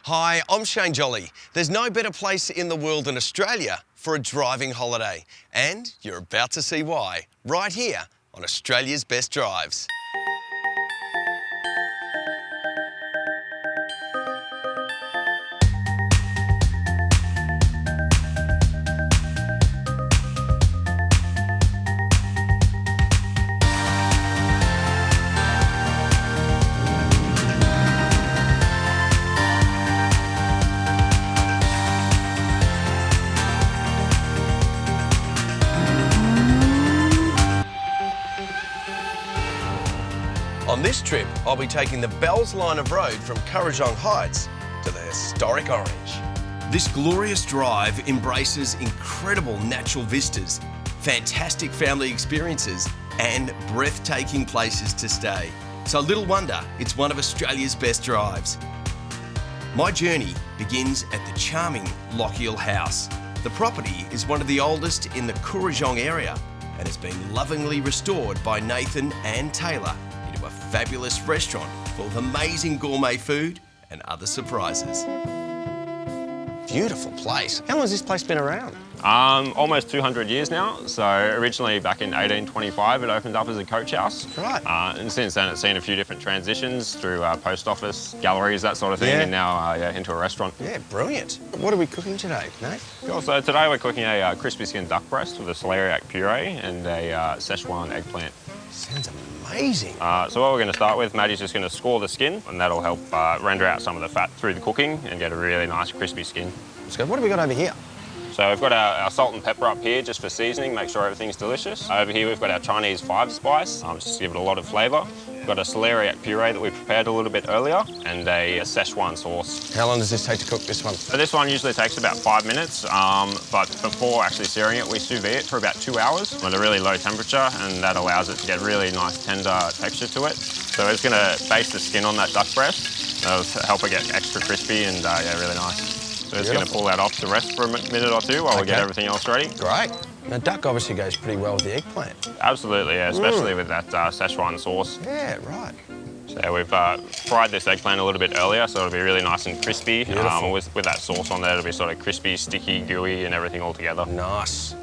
Hi, I'm Shane Jolley. There's no better place in the world than Australia for a driving holiday. And you're about to see why, right here on Australia's Best Drives. On this trip, I'll be taking the Bells line of road from Currajong Heights to the historic Orange. This glorious drive embraces incredible natural vistas, fantastic family experiences, and breathtaking places to stay. So little wonder it's one of Australia's best drives. My journey begins at the charming Lochiel House. The property is one of the oldest in the Currajong area and has been lovingly restored by Nathan and Taylor into a fabulous restaurant full of amazing gourmet food and other surprises. Beautiful place. How long has this place been around? Almost 200 years now. So originally back in 1825 it opened up as a coach house. Right. And since then it's seen a few different transitions through post office, galleries, that sort of thing, Yeah. and now into a restaurant. Yeah, brilliant. What are we cooking today, Nate? Cool. So today we're cooking a crispy skin duck breast with a celeriac puree and a Szechuan eggplant. Sounds amazing. So what we're going to start with, Maddie's just going to score the skin, and that'll help render out some of the fat through the cooking and get a really nice crispy skin. Let's go. What have we got over here? So we've got our salt and pepper up here just for seasoning, make sure everything's delicious. Over here we've got our Chinese 5-spice, just to give it a lot of flavour. We've got a celeriac puree that we prepared a little bit earlier, and a Szechuan sauce. How long does this take to cook this one? So this one usually takes about 5 minutes, but before actually searing it, we sous vide it for about 2 hours at a really low temperature, and that allows it to get really nice tender texture to it. So it's going to baste the skin on that duck breast. That'll help it get extra crispy and yeah, really nice. So it's going to pull that off to rest for a minute or two while we get everything else ready. Great. Now, duck obviously goes pretty well with the eggplant. Absolutely, yeah, especially with that Szechuan sauce. Yeah, right. So we've fried this eggplant a little bit earlier, so it'll be really nice and crispy. With that sauce on there, it'll be sort of crispy, sticky, gooey, and everything all together. Nice.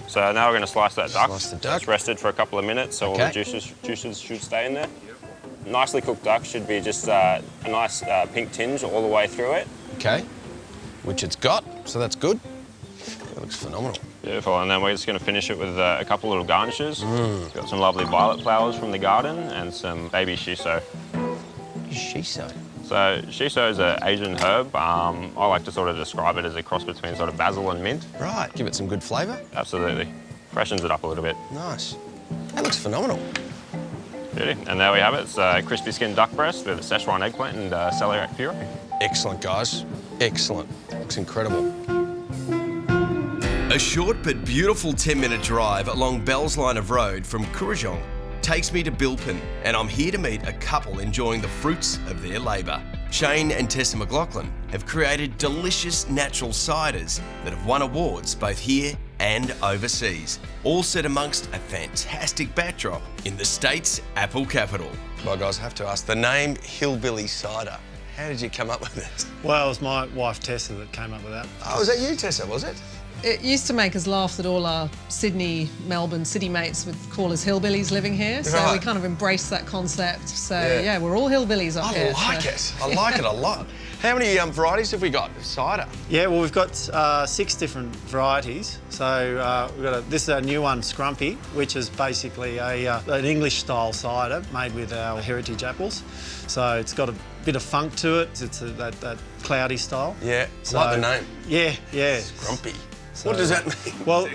So now we're going to slice that duck. Slice the duck. It's rested for a couple of minutes, so all the juices should stay in there. Nicely cooked duck should be just a nice pink tinge all the way through it. Okay. Which it's got, so that's good. That looks phenomenal. Beautiful, and then we're just going to finish it with a couple little garnishes. Got some lovely violet flowers from the garden and some baby shiso. Shiso. So shiso is an Asian herb. I like to sort of describe it as a cross between sort of basil and mint. Right, give it some good flavour. Absolutely. Freshens it up a little bit. Nice. That looks phenomenal. Beauty. And there we have it. It's a crispy skin duck breast with a Szechuan eggplant and celeriac puree. Excellent, guys. Excellent. Looks incredible. A short but beautiful 10-minute drive along Bells line of road from Currajong takes me to Bilpin, and I'm here to meet a couple enjoying the fruits of their labour. Shane and Tessa McLaughlin have created delicious natural ciders that have won awards both here and overseas, all set amongst a fantastic backdrop in the state's apple capital. Well, guys, I have to ask, the name Hillbilly Cider, how did you come up with it? Well, it was my wife Tessa that came up with that. Oh, was that you, Tessa, was it? It used to make us laugh that all our Sydney, Melbourne city mates would call us hillbillies living here. So Right. we kind of embraced that concept. So yeah, we're all hillbillies up here. I like it. I like it a lot. How many varieties have we got of cider? Yeah, well, we've got 6 different varieties. So we've got this is our new one, Scrumpy, which is basically an English-style cider made with our heritage apples. So it's got a bit of funk to it. It's that cloudy style. Yeah, So, like the name. Yeah. Grumpy. So, What does that mean? Well,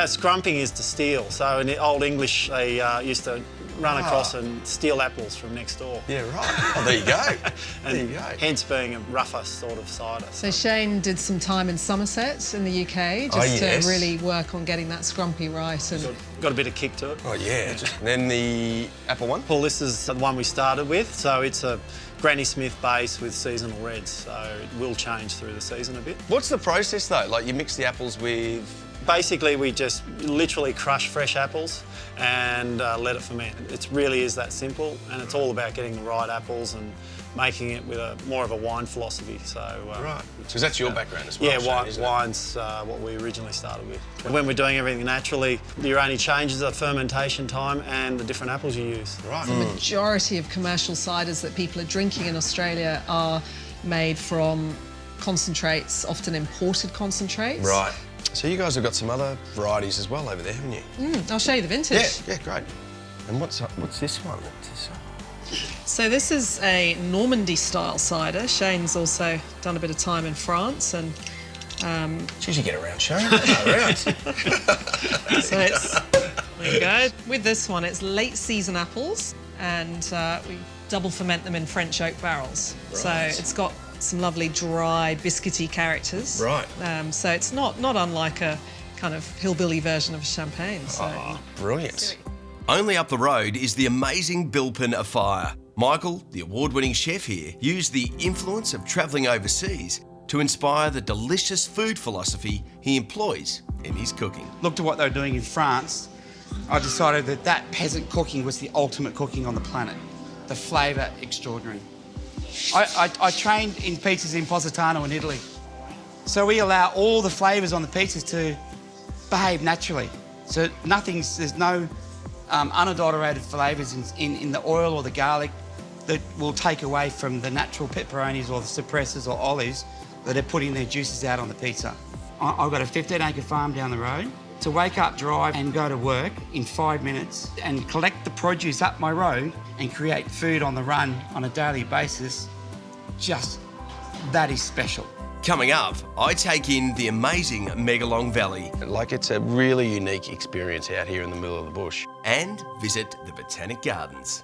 scrumping is to steal. So in the Old English, they used to run across and steal apples from next door. Yeah, right. Oh, there you go. And there you go. hence being a rougher sort of cider. So Shane did some time in Somerset in the UK just yes. to really work on getting that scrumpy right. And Got a bit of kick to it. Oh, yeah. And then the apple one? Well, this is the one we started with. So it's a Granny Smith base with seasonal reds. So it will change through the season a bit. What's the process, though? Like, you mix the apples with... Basically, we just literally crush fresh apples and let it ferment. It really is that simple, and it's all about getting the right apples and making it with more of a wine philosophy. So Right, because that's your background as well. yeah, Shane, isn't it? wine's what we originally started with. When we're doing everything naturally, your only change is the fermentation time and the different apples you use. Right. The majority of commercial ciders that people are drinking in Australia are made from concentrates, often imported concentrates. Right. So you guys have got some other varieties as well over there, haven't you? I'll show you the vintage. Yeah, great. And what's this one? So this is a Normandy-style cider. Shane's also done a bit of time in France, and Geez, you get around, Shane. Around. so it's, there you go. With this one, it's late season apples, and we double ferment them in French oak barrels. So Right. it's got some lovely dry, biscuity characters. Right. So it's not unlike a kind of hillbilly version of champagne. So Brilliant. Only up the road is the amazing Bilpin Afire. Michael, the award-winning chef here, used the influence of travelling overseas to inspire the delicious food philosophy he employs in his cooking. Looked at what they were doing in France. I decided that peasant cooking was the ultimate cooking on the planet. The flavour, extraordinary. I trained in pizzas in Positano in Italy. So we allow all the flavours on the pizzas to behave naturally. So there's no unadulterated flavours in the oil or the garlic that will take away from the natural pepperonis or the suppressors or olives that are putting their juices out on the pizza. I've got a 15-acre farm down the road. To wake up, drive and go to work in 5 minutes and collect the produce up my road and create food on the run on a daily basis, that is special. Coming up, I take in the amazing Megalong Valley. Like it's a really unique experience out here in the middle of the bush. And visit the Botanic Gardens.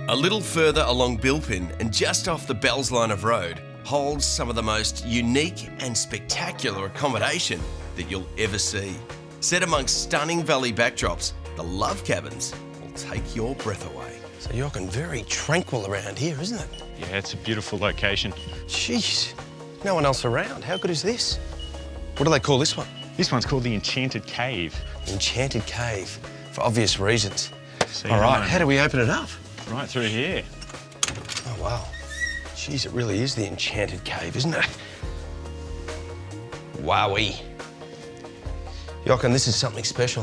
A little further along Bilpin and just off the Bells line of road holds some of the most unique and spectacular accommodation that you'll ever see. Set amongst stunning valley backdrops, the Love Cabins will take your breath away. So you're looking very tranquil around here, isn't it? Yeah, it's a beautiful location. Jeez, no one else around. How good is this? What do they call this one? This one's called the Enchanted Cave. Enchanted Cave, for obvious reasons. See, All right, how do we open it up? Right through here. Oh, wow. Jeez, it really is the Enchanted Cave, isn't it? Wowee. Jochen, this is something special.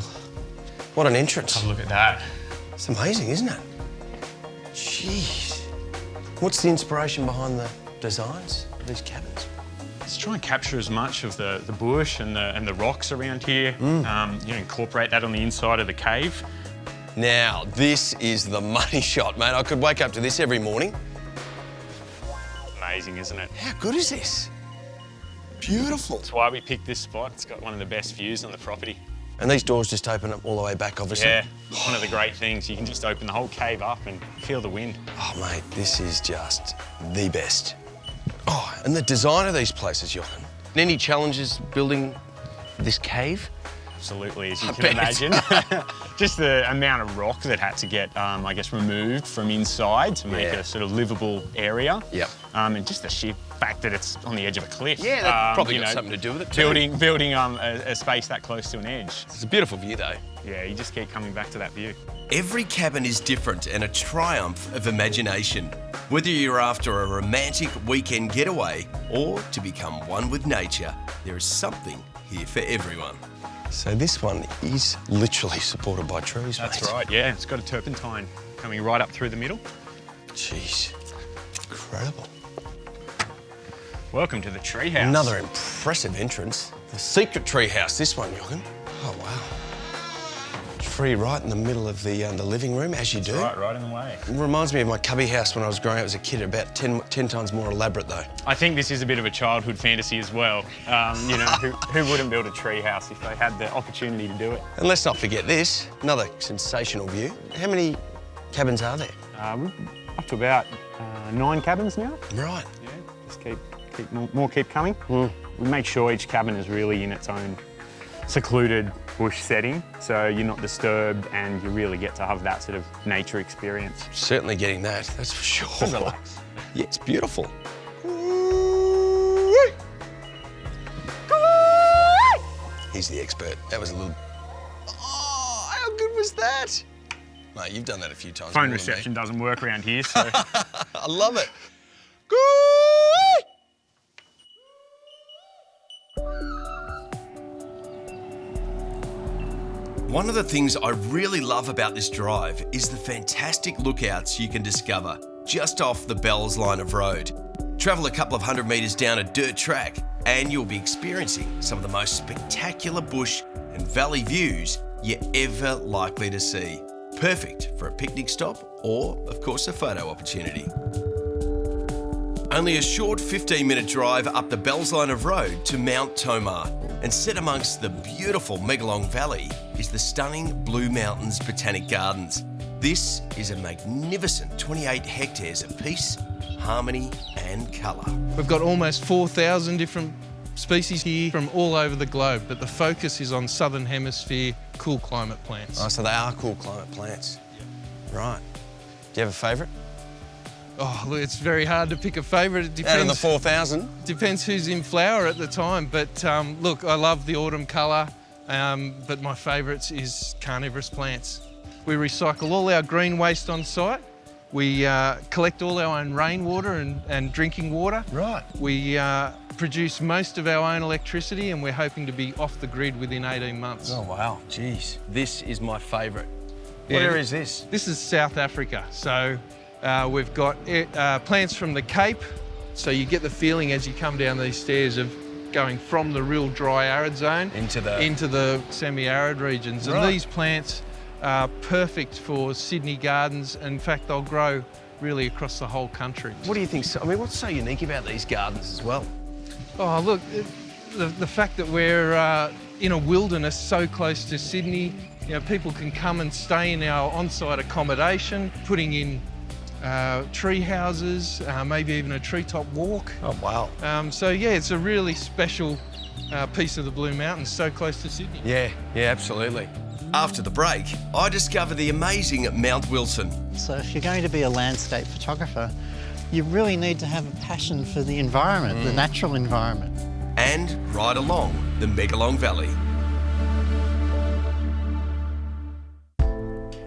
What an entrance. Have a look at that. It's amazing, isn't it? Jeez. What's the inspiration behind the designs of these cabins? Let's try and capture as much of the bush and the rocks around here. Incorporate that on the inside of the cave. Now, this is the money shot, mate. I could wake up to this every morning. Amazing, isn't it? How good is this? Beautiful. That's why we picked this spot. It's got one of the best views on the property. And these doors just open up all the way back, obviously? Yeah, one of the great things. You can just open the whole cave up and feel the wind. Oh, mate, this is just the best. Oh, and the design of these places, Jochen. Any challenges building this cave? Absolutely, as you I can bet. imagine. Just the amount of rock that had to get, removed from inside to make Yeah. a sort of livable area. Yep. And just the sheer fact that it's on the edge of a cliff. Yeah, that probably got something to do with it too. Building a space that close to an edge. It's a beautiful view, though. Yeah, you just keep coming back to that view. Every cabin is different and a triumph of imagination. Whether you're after a romantic weekend getaway or to become one with nature, there is something here for everyone. So this one is literally supported by trees, That's mate. right, yeah. It's got a turpentine coming right up through the middle. Jeez, incredible. Welcome to the treehouse. Another impressive entrance. The secret tree house, this one, Jochen. Oh, wow. Tree right in the middle of the living room, as you do. Right in the way. It reminds me of my cubby house when I was growing up as a kid, about 10 times more elaborate, though. I think this is a bit of a childhood fantasy as well. Who wouldn't build a treehouse if they had the opportunity to do it? And let's not forget this, another sensational view. How many cabins are there? Up to about 9 cabins now. Right. Yeah, just keep coming. We make sure each cabin is really in its own secluded bush setting, so you're not disturbed and you really get to have that sort of nature experience. Certainly getting that, that's for sure. Relax. Yeah, it's beautiful. He's the expert. That was a little... Oh, how good was that? Mate, you've done that a few times. Phone more than me. reception doesn't work around here, so... I love it. One of the things I really love about this drive is the fantastic lookouts you can discover just off the Bells line of road. Travel a couple of 100 metres down a dirt track and you'll be experiencing some of the most spectacular bush and valley views you're ever likely to see. Perfect for a picnic stop or, of course, a photo opportunity. Only a short 15-minute drive up the Bells line of road to Mount Tomah, and set amongst the beautiful Megalong Valley is the stunning Blue Mountains Botanic Gardens. This is a magnificent 28 hectares of peace, harmony and colour. We've got almost 4,000 different species here from all over the globe, but the focus is on Southern Hemisphere cool climate plants. Oh, so they are cool climate plants. Right. Do you have a favourite? Oh, look, it's very hard to pick a favourite. It depends. Out of the 4,000? Depends who's in flower at the time, but look, I love the autumn colour, but my favourites is carnivorous plants. We recycle all our green waste on site. We collect all our own rainwater and drinking water. Right. We produce most of our own electricity, and we're hoping to be off the grid within 18 months. Oh, wow. Jeez. This is my favourite. Yeah. Where is this? This is South Africa. So we've got plants from the Cape. So you get the feeling as you come down these stairs of going from the real dry arid zone into the semi-arid regions. Right. And these plants are perfect for Sydney gardens. In fact, they'll grow really across the whole country. What do you think? I mean, what's so unique about these gardens as well? Oh, look, the fact that we're in a wilderness so close to Sydney, you know, people can come and stay in our on-site accommodation, putting in tree houses, maybe even a treetop walk. Oh, wow. So yeah, it's a really special piece of the Blue Mountains, so close to Sydney. Yeah, absolutely. After the break, I discover the amazing Mount Wilson. So if you're going to be a landscape photographer, you really need to have a passion for the environment, the natural environment. And ride along the Megalong Valley.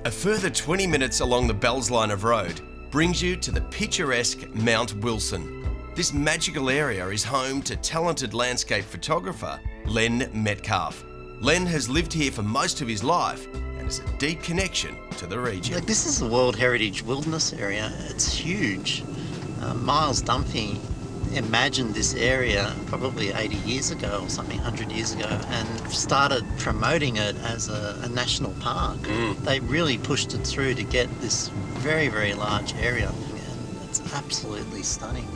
A further 20 minutes along the Bells line of road brings you to the picturesque Mount Wilson. This magical area is home to talented landscape photographer Len Metcalf. Len has lived here for most of his life and has a deep connection to the region. Like, this is the World Heritage Wilderness Area. It's huge. Miles Dumpy imagined this area probably 80 years ago or something, 100 years ago, and started promoting it as a national park. They really pushed it through to get this very, very large area, and it's absolutely stunning.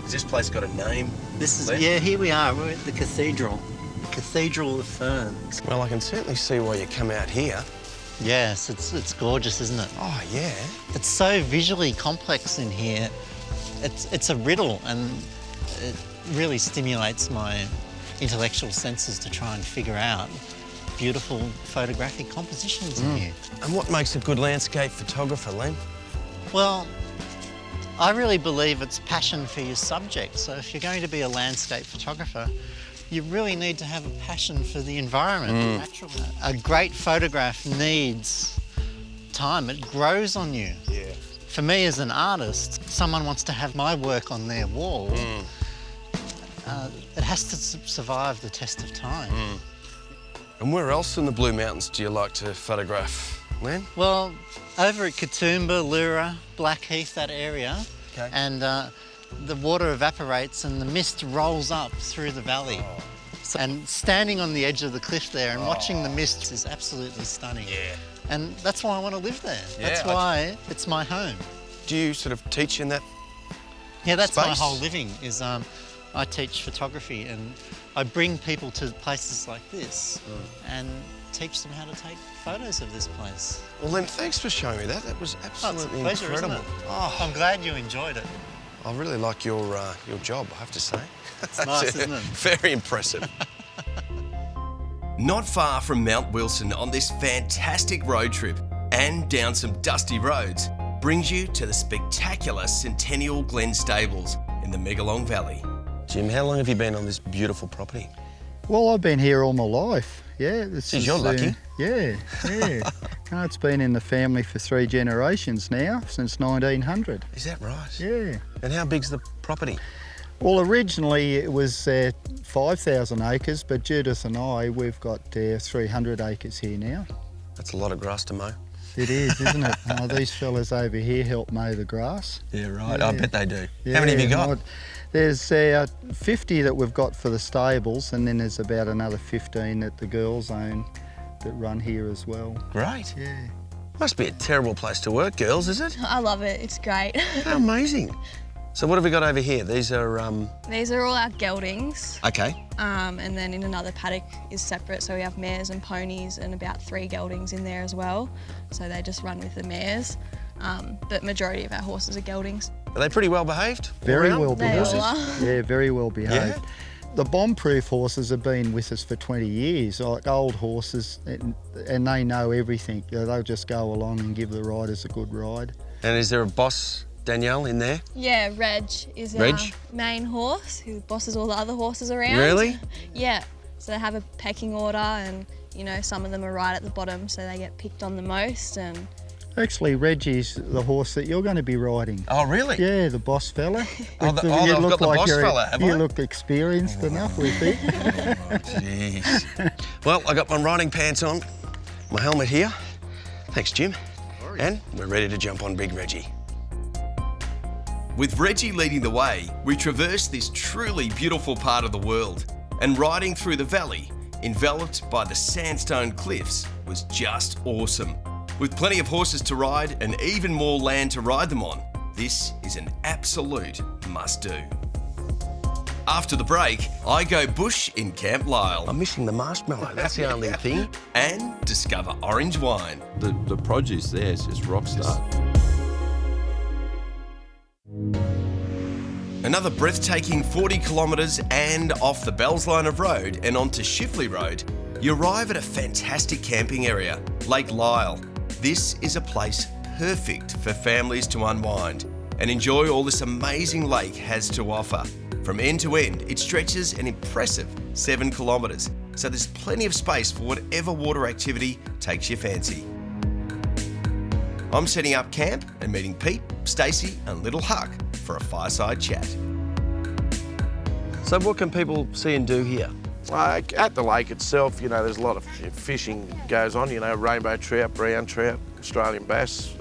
Has this place got a name? This is, yeah, here we are, we're at the Cathedral of Ferns. Well, I can certainly see why you come out here. Yes, it's gorgeous, isn't it? Oh, yeah. It's so visually complex in here. It's a riddle, and it really stimulates my intellectual senses to try and figure out beautiful photographic compositions in here. And what makes a good landscape photographer, Len? Well, I really believe it's passion for your subject. So if you're going to be a landscape photographer, you really need to have a passion for the environment, the natural. A great photograph needs time. It grows on you. Yeah. For me as an artist, someone wants to have my work on their wall. It has to survive the test of time. And where else in the Blue Mountains do you like to photograph, Len? Well, over at Katoomba, Lura, Blackheath, that area, Okay. and the water evaporates and the mist rolls up through the valley. And standing on the edge of the cliff there and watching the mist is absolutely stunning. Yeah. And that's why I want to live there. Yeah, That's why it's my home. Do you sort of teach in that? Yeah, that's my space? whole living, is I teach photography, and I bring people to places like this and teach them how to take photos of this place. Well, Len, thanks for showing me that. That was absolutely it's a pleasure, incredible. isn't it? Oh, I'm glad you enjoyed it. I really like your job, I have to say. It's nice, isn't it? Very impressive. Not far from Mount Wilson on this fantastic road trip and down some dusty roads brings you to the spectacular Centennial Glen Stables in the Megalong Valley. Jim, how long have you been on this beautiful property? Well, I've been here all my life. Yeah, this Geez, you're lucky. Yeah. Oh, it's been in the family for 3 generations now, since 1900. Is that right? Yeah. And how big's the property? Well, originally it was 5,000 acres, but Judith and I, we've got 300 acres here now. That's a lot of grass to mow. It is, isn't it? These fellas over here help mow the grass. Yeah, right. Yeah. I bet they do. Yeah, How many have you got? There's 50 that we've got for the stables, and then there's about another 15 that the girls own that run here as well. Great. Yeah. Must be a terrible place to work, girls, is it? I love it. It's great. How amazing. So what have we got over here? These are... These are all our geldings. Okay. And then in another paddock is separate, so we have mares and ponies and about 3 geldings in there as well. So they just run with the mares. But majority of our horses are geldings. Are they pretty well behaved? Very Around? well behaved. They all are. Yeah, very well behaved. Yeah? The bomb-proof horses have been with us for 20 years, like old horses, and they know everything. They'll just go along and give the riders a good ride. And is there a boss, Danielle, in there? Yeah, Reg is Reg? our main horse who bosses all the other horses around. Really? Yeah. So they have a pecking order, and you know some of them are right at the bottom, so they get picked on the most. And Actually, Reggie's the horse that you're going to be riding. Oh, really? Yeah, the boss fella. I've got the boss fella, have you I? look experienced enough with it. Oh, jeez. Well, I got my riding pants on, my helmet here. Thanks, Jim. And we're ready to jump on Big Reggie. With Reggie leading the way, we traverse this truly beautiful part of the world, and riding through the valley, enveloped by the sandstone cliffs, was just awesome. With plenty of horses to ride and even more land to ride them on, this is an absolute must-do. After the break, I go bush in Camp Lyle. I'm missing the marshmallow, that's the only thing. And discover orange wine. The produce there is just rock star. Another breathtaking 40 kilometres and off the Bells Line of Road and onto Shifley Road, you arrive at a fantastic camping area, Lake Lyle. This is a place perfect for families to unwind and enjoy all this amazing lake has to offer. From end to end, it stretches an impressive 7 kilometres, so there's plenty of space for whatever water activity takes your fancy. I'm setting up camp and meeting Pete, Stacey and little Huck for a fireside chat. So what can people see and do here? At the lake itself, you know, there's a lot of fishing goes on, you know, rainbow trout, brown trout, Australian bass.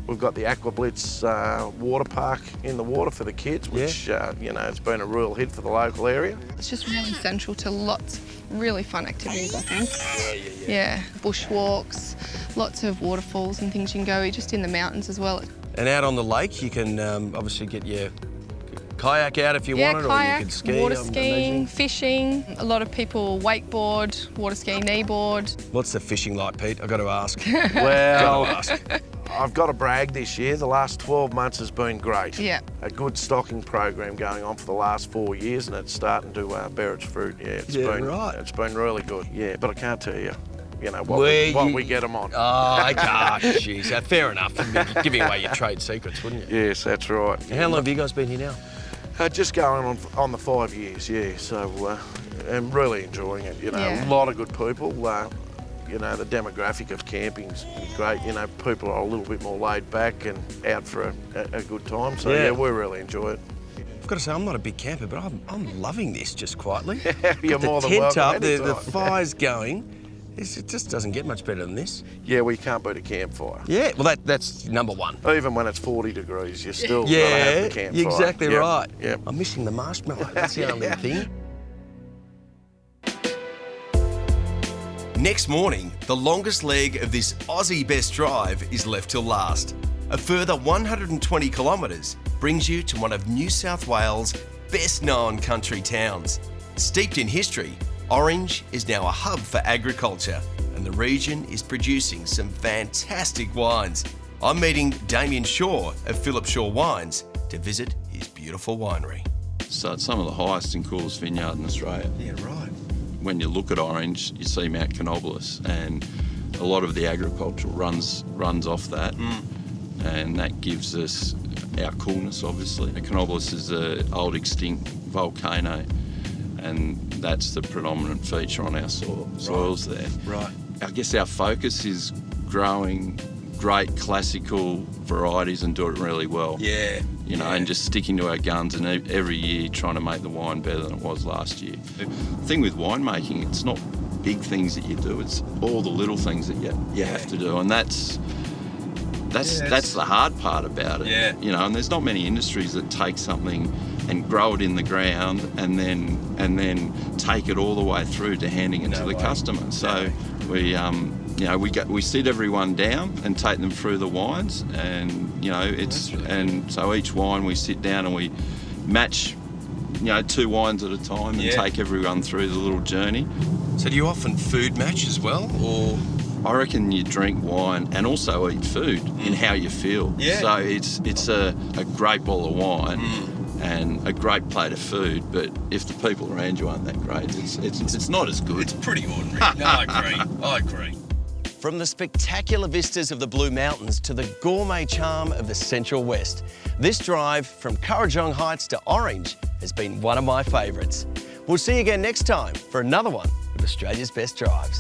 We've got the Aqua Blitz water park in the water for the kids, which, you know, it's been a real hit for the local area. It's just really central to lots of really fun activities, I think. Yeah, bushwalks, lots of waterfalls and things you can go just in the mountains as well. And out on the lake, you can obviously get your kayak out if you wanted, kayak, or you can ski. water skiing, fishing. A lot of people wakeboard, water skiing, kneeboard. What's the fishing like, Pete? I've got to ask. Well, Gotta ask. I've got to brag this year. The last 12 months has been great. Yeah. A good stocking program going on for the last 4 years, and it's starting to bear its fruit. Yeah, it's been really good. Yeah, but I can't tell you. You know, what we get them on. Oh, okay. Jeez, fair enough. You'd be giving away your trade secrets, wouldn't you? Yes, that's right. How long have you guys been here now? Just going on the 5 years, yeah. So I'm really enjoying it. You know, Yeah. a lot of good people. You know, the demographic of camping's great. You know, people are a little bit more laid back and out for a good time. So yeah, we really enjoy it. I've got to say, I'm not a big camper, but I'm loving this just quietly. You're more than tent welcome. up, the fire's going. It just doesn't get much better than this. Yeah, we can't beat a campfire. Yeah, well, that's number one. Even when it's 40 degrees, you're still gonna have the campfire. Exactly right. Yep. I'm missing the marshmallow. That's the only thing. Next morning, the longest leg of this Aussie best drive is left till last. A further 120 kilometres brings you to one of New South Wales' best known country towns. Steeped in history, Orange is now a hub for agriculture, and the region is producing some fantastic wines. I'm meeting Damien Shaw of Phillip Shaw Wines to visit his beautiful winery. So it's some of the highest and coolest vineyard in Australia. Yeah, right. When you look at Orange, you see Mount Canobolas, and a lot of the agriculture runs off that, and that gives us our coolness, obviously. Canobolas is an old extinct volcano, and that's the predominant feature on our soils there. Right. I guess our focus is growing great classical varieties and do it really well. Yeah. You know, and just sticking to our guns and every year trying to make the wine better than it was last year. The thing with winemaking, it's not big things that you do, it's all the little things that you have to do, and that's the hard part about it. Yeah. You know, and there's not many industries that take something and grow it in the ground and then take it all the way through to handing it to the customer. So we sit everyone down and take them through the wines, and and so each wine we sit down and we match 2 wines at a time and take everyone through the little journey. So do you often food match as well, or? I reckon you drink wine and also eat food in how you feel. Yeah. So it's a great bottle of wine and a great plate of food, but if the people around you aren't that great, it's not as good. It's pretty ordinary. No, I agree. From the spectacular vistas of the Blue Mountains to the gourmet charm of the Central West, this drive from Currajong Heights to Orange has been one of my favourites. We'll see you again next time for another one of Australia's best drives.